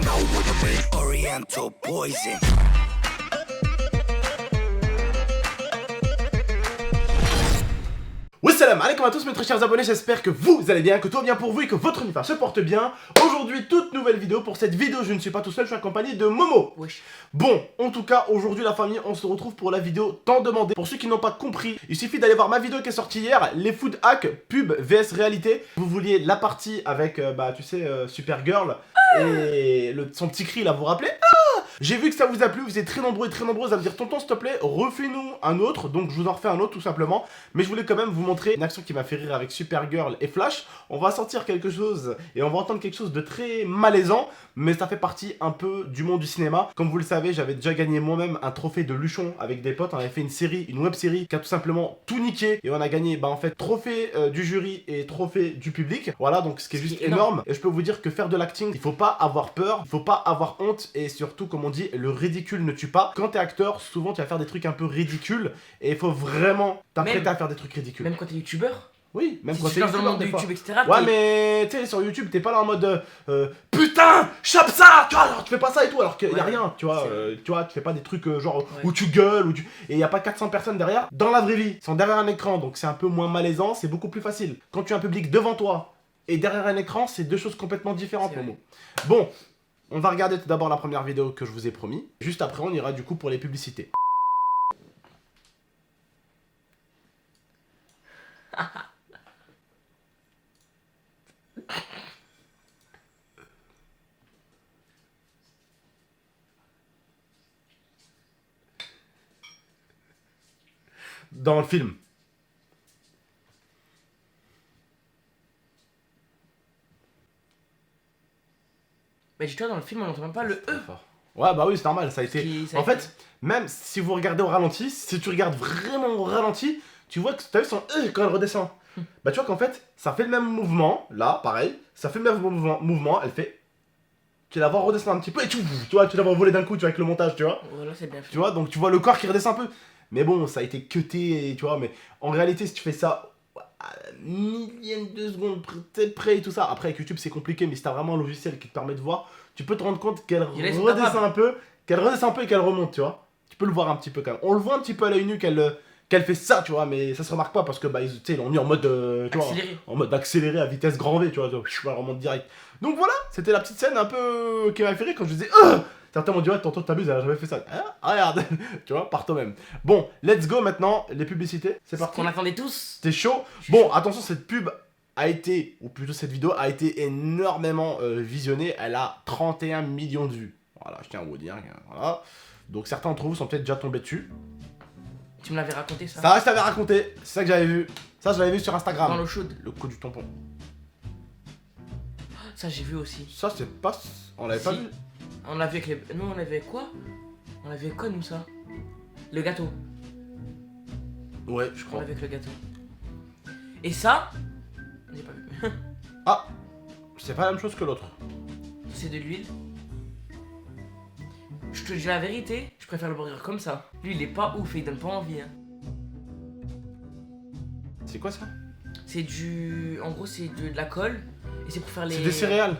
know what I mean. Oriental poison. Salam alaikum à tous mes très chers abonnés, j'espère que vous allez bien, que tout va bien pour vous et que votre univers se porte bien. Aujourd'hui, toute nouvelle vidéo. Pour cette vidéo, je ne suis pas tout seul, je suis accompagné de Momo. Wesh. Bon, en tout cas, aujourd'hui la famille, on se retrouve pour la vidéo tant demandée. Pour ceux qui n'ont pas compris, il suffit d'aller voir ma vidéo qui est sortie hier, les food hacks, pub vs réalité. Vous vouliez la partie avec, tu sais, Supergirl et son petit cri là, vous vous rappelez? J'ai vu que ça vous a plu, vous êtes très nombreux et très nombreuses à me dire tonton s'il te plaît, refais-nous un autre, donc je vous en refais un autre tout simplement. Mais je voulais quand même vous montrer une action qui m'a fait rire avec Supergirl et Flash. On va sortir quelque chose et on va entendre quelque chose de très malaisant, mais ça fait partie un peu du monde du cinéma. Comme vous le savez, j'avais déjà gagné moi-même un trophée de Luchon avec des potes, on avait fait une série, une web série qui a tout simplement tout niqué et on a gagné en fait trophée du jury et trophée du public. Voilà, donc ce qui est juste énorme. Et je peux vous dire que faire de l'acting, il faut pas avoir peur, il faut pas avoir honte et surtout comme on dit, le ridicule ne tue pas. Quand t'es acteur, souvent tu vas faire des trucs un peu ridicules et il faut vraiment t'apprêter à faire des trucs ridicules. Même quand t'es youtubeur. Oui, même Si quand tu t'es lances dans le monde de youtubeur, YouTube, des etc. fois. Ouais, mais tu sais, sur YouTube, t'es pas là en mode putain, chope ça, tu vois, alors tu fais pas ça et tout, alors qu'il y a rien, tu vois, tu fais pas des trucs genre où tu gueules, et il y a pas 400 personnes derrière. Dans la vraie vie, ils sont derrière un écran, donc c'est un peu moins malaisant, c'est beaucoup plus facile. Quand tu as un public devant toi et derrière un écran, c'est deux choses complètement différentes, Momo. Bon. On va regarder tout d'abord la première vidéo que je vous ai promis. Juste après, on ira du coup pour les publicités. Dans le film. Mais dis-toi, dans le film, on n'entend même pas le E. Ouais, bah oui, c'est normal, ça a été... En fait, même si vous regardez au ralenti, si tu regardes vraiment au ralenti, tu vois que t'as vu son E quand elle redescend. Bah tu vois qu'en fait, ça fait le même mouvement, là, pareil, ça fait le même mouvement, elle fait... Tu la vois redescendre un petit peu et tu vois, tu la vois voler d'un coup, tu vois, avec le montage, tu vois. Voilà, c'est bien fait. Tu vois, donc tu vois le corps qui redescend un peu. Mais bon, ça a été cuté, tu vois, mais en réalité, si tu fais ça à millième de seconde près et tout ça, après avec YouTube c'est compliqué, mais si t'as vraiment un logiciel qui te permet de voir, tu peux te rendre compte qu'elle redescend un peu, et qu'elle remonte, tu vois. Tu peux le voir un petit peu quand même. On le voit un petit peu à l'œil nu qu'elle fait ça, tu vois, mais ça se remarque pas parce que ils l'ont mis en mode tu vois, en mode accéléré à vitesse grand V, tu vois, elle remonte direct. Donc voilà, c'était la petite scène un peu qui m'a fait rire quand je disais certains m'ont dit ouais, tonton t'abuses, elle a jamais fait ça. Ah, regarde, tu vois, par toi-même. Bon, let's go maintenant, les publicités, c'est parti. On attendait tous. T'es chaud? Bon, attention, cette pub a été, ou plutôt cette vidéo a été énormément visionnée, elle a 31 millions de vues. Voilà, je tiens à vous dire, voilà. Donc certains d'entre vous sont peut-être déjà tombés dessus. Tu me l'avais raconté ça. Ça, je t'avais raconté, c'est ça que j'avais vu. Ça, je l'avais vu sur Instagram. Dans l'eau chaude. Le coup du tampon. Ça, j'ai vu aussi. Ça, c'est pas... On l'avait pas vu. On l'a vu avec les... Nous, on avait quoi? On avait quoi, nous, ça? Le gâteau. Ouais, je On crois. l'avait avec le gâteau. Et ça? J'ai pas vu. Ah, c'est pas la même chose que l'autre. C'est de l'huile. Je te dis la vérité, je préfère le burger comme ça. Lui, il est pas ouf et il donne pas envie. Hein. C'est quoi ça? C'est du... En gros, c'est de la colle. Et c'est pour faire les... C'est des céréales.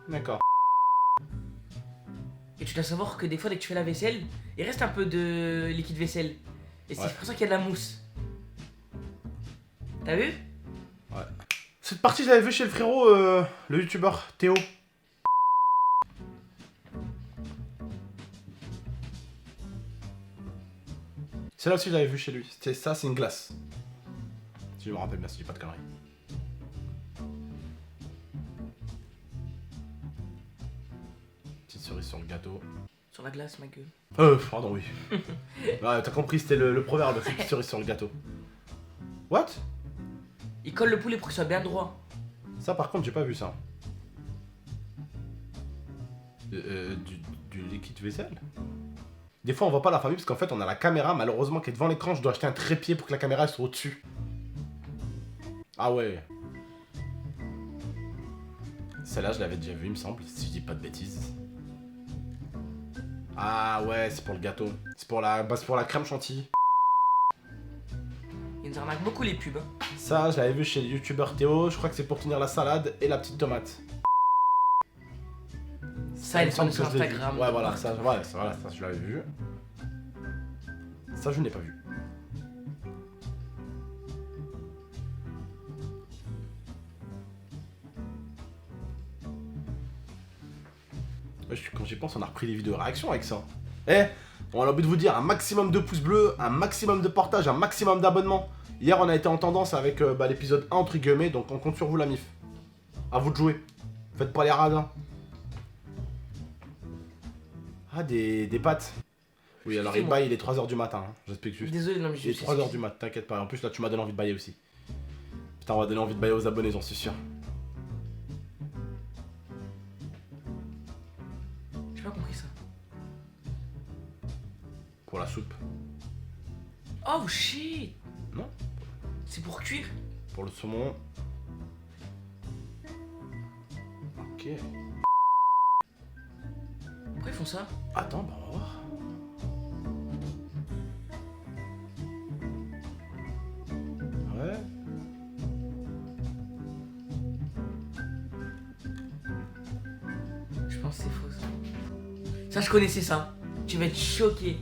D'accord. Et tu dois savoir que des fois, dès que tu fais la vaisselle, il reste un peu de liquide vaisselle. Et c'est pour ça qu'il y a de la mousse. T'as vu? Ouais. Cette partie, je l'avais vue chez le frérot, le youtubeur Théo. Celle-là aussi, je l'avais vue chez lui. Ça, c'est une glace. Si je me rappelle bien, si je dis pas de conneries. Petite cerise sur le gâteau. Sur la glace, ma gueule. Pardon, oui. Ouais, t'as compris, c'était le proverbe, c'est petite cerise sur le gâteau. What? Il colle le poulet pour qu'il soit bien droit. Ça, par contre, j'ai pas vu ça. Du liquide vaisselle? Des fois, on voit pas la famille parce qu'en fait, on a la caméra, malheureusement, qui est devant l'écran. Je dois acheter un trépied pour que la caméra soit au-dessus. Ah ouais. Celle-là, je l'avais déjà vue, il me semble, si je dis pas de bêtises. Ah ouais, c'est pour le gâteau. C'est pour la crème chantilly. Ils nous arnaquent beaucoup les pubs. Hein. Ça, je l'avais vu chez le youtubeur Théo. Je crois que c'est pour tenir la salade et la petite tomate. Ça, il me est semble sur que je l'ai vu. Instagram. Ouais, voilà, ça, je l'avais vu. Ça, je n'ai pas vu. Ouais, quand j'y pense, on a repris les vidéos réaction avec ça. Eh, on a envie de vous dire un maximum de pouces bleus, un maximum de partage, un maximum d'abonnements. Hier, on a été en tendance avec l'épisode 1 entre guillemets, donc on compte sur vous la mif. À vous de jouer. Faites pas les radins. Ah, des pâtes. Oui, alors il baille, il est 3h du matin, hein. J'explique juste. Désolé, non, mais Il est 3h du matin, t'inquiète pas. En plus, là, tu m'as donné envie de bailler aussi. Putain, on va donner envie de bailler aux abonnés, j'en suis sûr. J'ai pas compris ça. Pour la soupe. Oh shit! Non. C'est pour cuire? Pour le saumon. Ok. Pourquoi ils font ça? Attends, bah on va voir. Ouais. Je pense que c'est faux ça. Ça, je connaissais ça. Tu vas être choqué.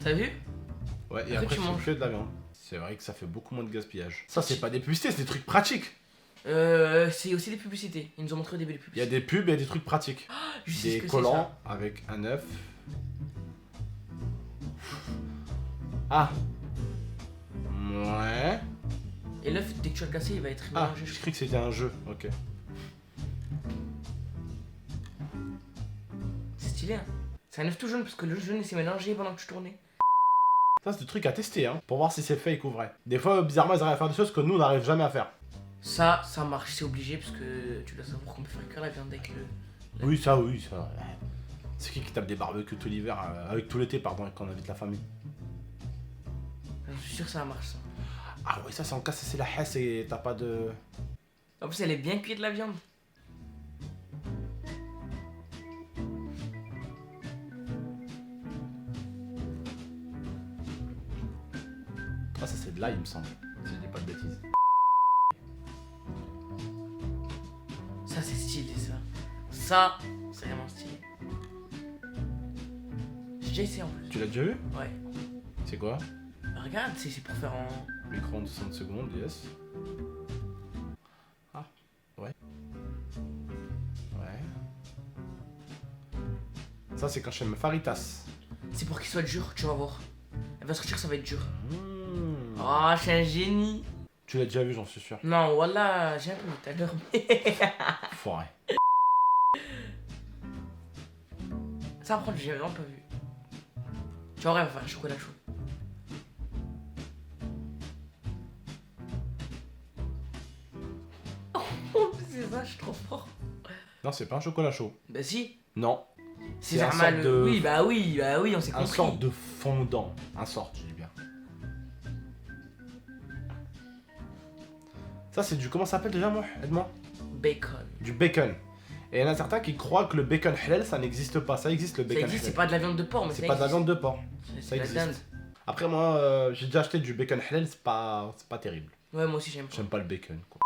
T'as vu? Ouais, et Après, après, tu tu manges. que de la viande. C'est vrai que ça fait beaucoup moins de gaspillage. Ça, c'est pas des publicités, c'est des trucs pratiques. C'est aussi des publicités. Ils nous ont montré au début des Il y a publicités. des pubs et des trucs pratiques. Je sais ce Des que c'est, collants ça. avec un œuf. Ah. Ouais. Et l'œuf, dès que tu vas le casser, il va être Ah, mélangé. je croyais que c'était un jeu. Ok. C'est stylé, hein. C'est un œuf tout jaune parce que le jaune il s'est mélangé pendant que tu tournais. Ça, c'est des trucs à tester, hein. Pour voir si c'est fake ou vrai. Des fois, bizarrement, ils arrivent à faire des choses que nous, on n'arrive jamais à faire. Ça marche, c'est obligé parce que tu dois savoir qu'on peut faire cuire la viande avec le. Oui, ça, oui, ça. C'est qui tape des barbecues tout l'hiver, avec tout l'été, pardon, quand on invite la famille. Je suis sûr que ça marche ça. Ah ouais, ça, c'est en cas, c'est la hesse et t'as pas de... En plus, elle est bien cuite la viande. Ah, ça, c'est de là, il me semble. Si je dis pas de bêtises. Ça, c'est stylé ça. Ça, c'est vraiment stylé. J'ai déjà essayé en plus. Tu l'as déjà vu? Ouais. C'est quoi? Regarde, c'est pour faire en. Micro-ondes 60 secondes, yes. Ah, ouais. Ouais. Ça, c'est quand je fais mes faritas. C'est pour qu'il soit dur, tu vas voir. Elle va sortir, ça va être dur. Mmh. Oh, je suis un génie. Tu l'as déjà vu, j'en suis sûr. Non, voilà, j'ai un peu vu tout à l'heure, mais. Foiré. Ça, par contre, j'ai vraiment pas vu. Tu vois, elle va faire un chocolat chaud. Oh, c'est ça, je suis trop fort. Non, c'est pas un chocolat chaud. Bah, si. Non. C'est un normal. sorte de... Oui, on s'est Un compris. sorte de fondant. Un sort, je dis bien. Ça, c'est du... Comment ça s'appelle déjà, moi? Aide-moi. Bacon. Du bacon. Et il y en a certains qui croient que le bacon halal, ça n'existe pas. Ça existe, le Ça bacon existe, c'est halal. pas de la viande de porc, mais C'est ça pas de la existe. viande de porc. C'est Ça de la existe. dinde. Après, moi, j'ai déjà acheté du bacon halal, c'est pas terrible. Ouais, moi aussi, j'aime pas. J'aime pas le bacon, quoi.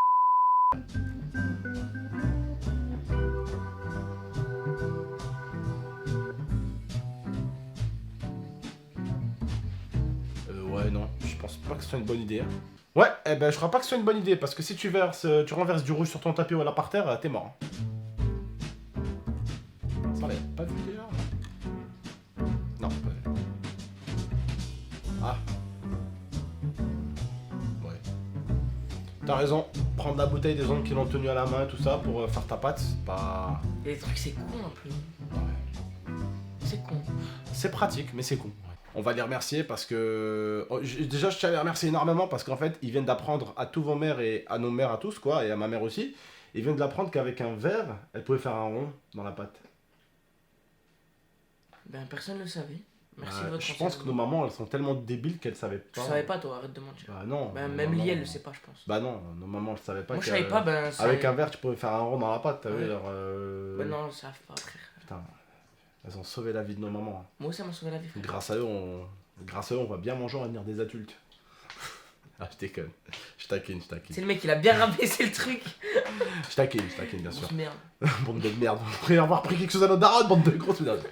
Ouais, non, je pense pas que ce soit une bonne idée. Hein. Ouais, eh ben je crois pas que ce soit une bonne idée, parce que si tu renverses du rouge sur ton tapis ou là par terre, t'es mort. Hein. Ça, on l'avait pas vu déjà? Non, pas vu. Ah. Ouais. T'as raison, prendre la bouteille des ongles qui l'ont tenu à la main, tout ça, pour faire ta pâte, c'est pas... Et les trucs, c'est con un peu. Ouais. C'est con. C'est pratique, mais c'est con. On va les remercier parce que... Oh, déjà, je tiens à les remercier énormément parce qu'en fait, ils viennent d'apprendre à tous vos mères et à nos mères à tous, quoi, et à ma mère aussi, ils viennent d'apprendre qu'avec un verre, elle pouvait faire un rond dans la pâte. Ben, personne ne le savait. Merci de votre Je pense que nos mamans, elles sont tellement débiles qu'elles savaient pas. Je savais pas, toi, arrête de mentir. Bah non. Ben, nos même mamans- Lia, elle le sait pas, je pense. Bah non, nos mamans, elles savaient pas Moi, je que- savais pas, ben. ça- Avec un verre, tu pouvais faire un rond dans la pâte, t'as vu, Ouais. alors... Ben, non, ils savent pas, frère. Putain, elles ont sauvé la vie de nos mamans. Hein. Moi aussi, ça m'a sauvé la vie, frère. Grâce à eux, on va bien manger, on va devenir des adultes. Ah, je déconne. Je taquine. C'est le mec, il a bien rabaissé le truc. Je taquine, bien sûr. Grosse merde. Bande de merde, vous pourriez avoir pris quelque chose à nos darons, bande de grosses merdes.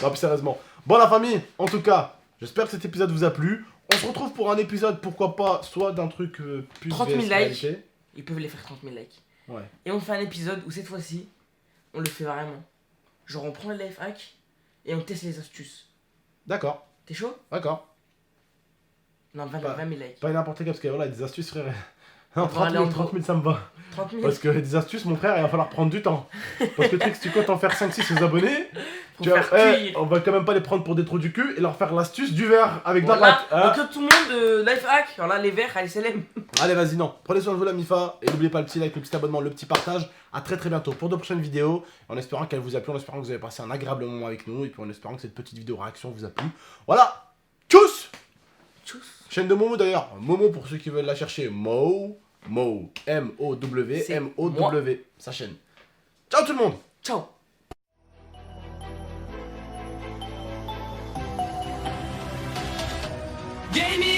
Non, plus sérieusement. Bon, la famille, en tout cas, j'espère que cet épisode vous a plu. On se retrouve pour un épisode, pourquoi pas, soit d'un truc plus 30 000 VS likes. réalité. Ils peuvent les faire 30 000 likes. Ouais. Et on fait un épisode où cette fois-ci, on le fait vraiment. Genre on prend le life hack et on teste les astuces. D'accord, T'es chaud? d'accord. Non, 20 Pas- 000 likes. Pas n'importe quel, parce que voilà, des astuces, frère. Non, va aller en 30 000, ça me va. 30 000 Parce que des astuces, mon frère, il va falloir prendre du temps. Parce que le truc, si tu comptes en faire 5-6 aux abonnés, pour tu vois, faire cuire. on va quand même pas les prendre pour des trous du cul et leur faire l'astuce du verre avec de la Voilà, pâte. Hein. donc tout le monde life hack. Alors là, les verts, allez, SLM. Allez, vas-y, non. Prenez soin de vous, la MIFA. Et n'oubliez pas le petit like, le petit abonnement, le petit partage. À très bientôt pour de prochaines vidéos. En espérant qu'elle vous a plu, en espérant que vous avez passé un agréable moment avec nous. Et puis en espérant que cette petite vidéo réaction vous a plu. Voilà. Tchuss. Tchuss. Chaîne de Momo d'ailleurs. Momo pour ceux qui veulent la chercher. Mo. M-O-W. C'est M-O-W. Sa chaîne. Ciao tout le monde. Ciao. Gaming